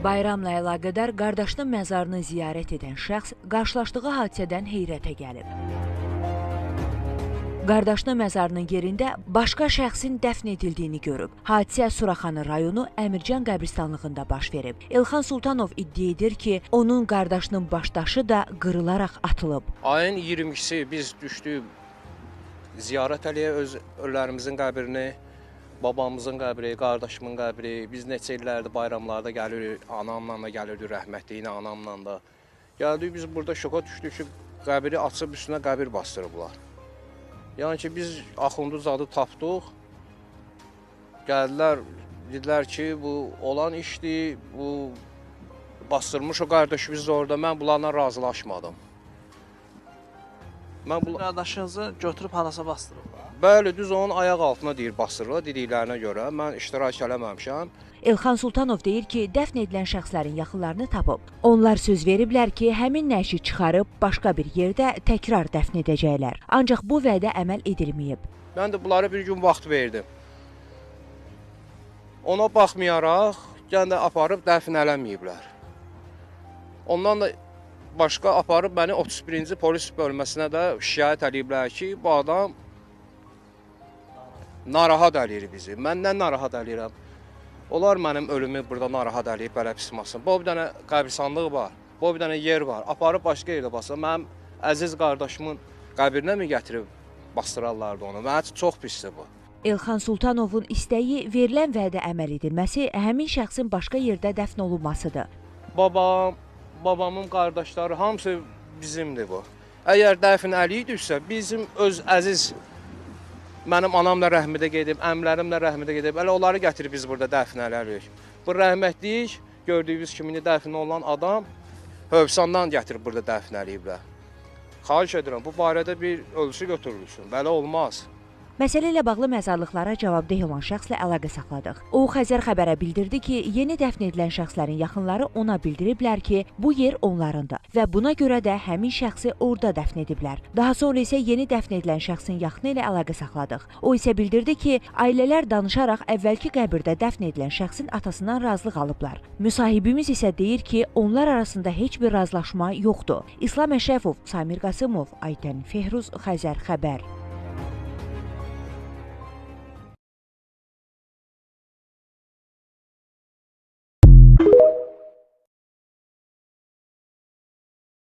Bayramla əlaqədar qardaşının məzarını ziyarət edən şəxs qarşılaşdığı hadisədən heyrətə gəlib. Qardaşının məzarının yerində başqa şəxsin dəfn edildiyini görüb. Hadisə Suraxanı rayonu Əmircan qəbristanlığında baş verib. Elxan Sultanov iddia edir ki, onun qardaşının başdaşı da qırılaraq atılıb. Ayın 22-si biz düşdük ziyarət eləyə öz ölülərimizin qəbrini. Babamızın qəbri, qardaşımın qəbri, biz neçə illərdir bayramlarda gəlirik, anamla da gəlirdik, rəhmətliyi anamla da. Gəldik, biz burada şoka düşdük ki, qəbri açıb üstünə qəbir bastırıblar. Yəni ki, biz Axundu zadı tapdıq, gəldilər, dedilər ki, bu olan işdir, bu bastırmış o qardaşımız orada, mən bunlarla razılaşmadım. Qardaşınızı götürüb harasa bastırıblar? Bəli, düz onun ayaq altına deyir bastırırlar, dediklərinə görə. Mən iştirak eləməmişəm. Elxan Sultanov deyir ki, dəfn edilən şəxslərin yaxınlarını tapıb. Onlar söz veriblər ki, həmin nəşi çıxarıb başqa bir yerdə təkrar dəfn edəcəklər. Ancaq bu vədə əməl edilməyib. Mən də bunlara bir gün vaxt verdim. Ona baxmayaraq, yəni də aparıb dəfn eləməyiblər. Ondan da başqa aparıb məni 31-ci polis bölməsinə də şikayət ediblər ki, bu adam narahat eləyir bizi. Mən nə narahat eləyirəm? Onlar mənim ölümü burada narahat eləyib, belə pismasın. Bu bir dənə qəbristanlıq var, bu bir dənə yer var. Aparıb başqa yerdə basın. Mənim əziz qardaşımın qəbrinə mi gətirib bastırarlardı onu? Mənim üçün çox pisdir bu. Elxan Sultanovun istəyi verilən vədə əməl edilməsi, həmin şəxsin başqa yerdə dəfn olunmasıdır. Babamın qardaşları hamısı bizimdir bu. Əgər dəfn eləyirsə, bizim öz əziz mənim anamla rəhmədə gedib, əmlərimlə rəhmədə gedib, elə onları gətirib biz burada dəfn eləyirik. Bu rəhmətlik, gördüyünüz kimi dəfn olan adam Hövsandan gətirib burada dəfn eləyiblər. Xahiş edirəm, bu barədə bir ölçü götürülsün, belə olmaz. Məsələ ilə bağlı məzarlıqlara cavabdeh olan şəxslə əlaqə saxladıq. O, Xəzər xəbərə bildirdi ki, yeni dəfn edilən şəxslərin yaxınları ona bildiriblər ki, bu yer onlarındır və buna görə də həmin şəxsi orada dəfn ediblər. Daha sonra isə yeni dəfn edilən şəxsin yaxını ilə əlaqə saxladıq. O isə bildirdi ki, ailələr danışaraq əvvəlki qəbirdə dəfn edilən şəxsin atasından razılıq alıblar. Müsahibimiz isə deyir ki, onlar arasında heç bir razılaşma yoxdur. İslam Əşrəfov, Samir Qasımov, Aytən Fehruz, Xəzər xəbər.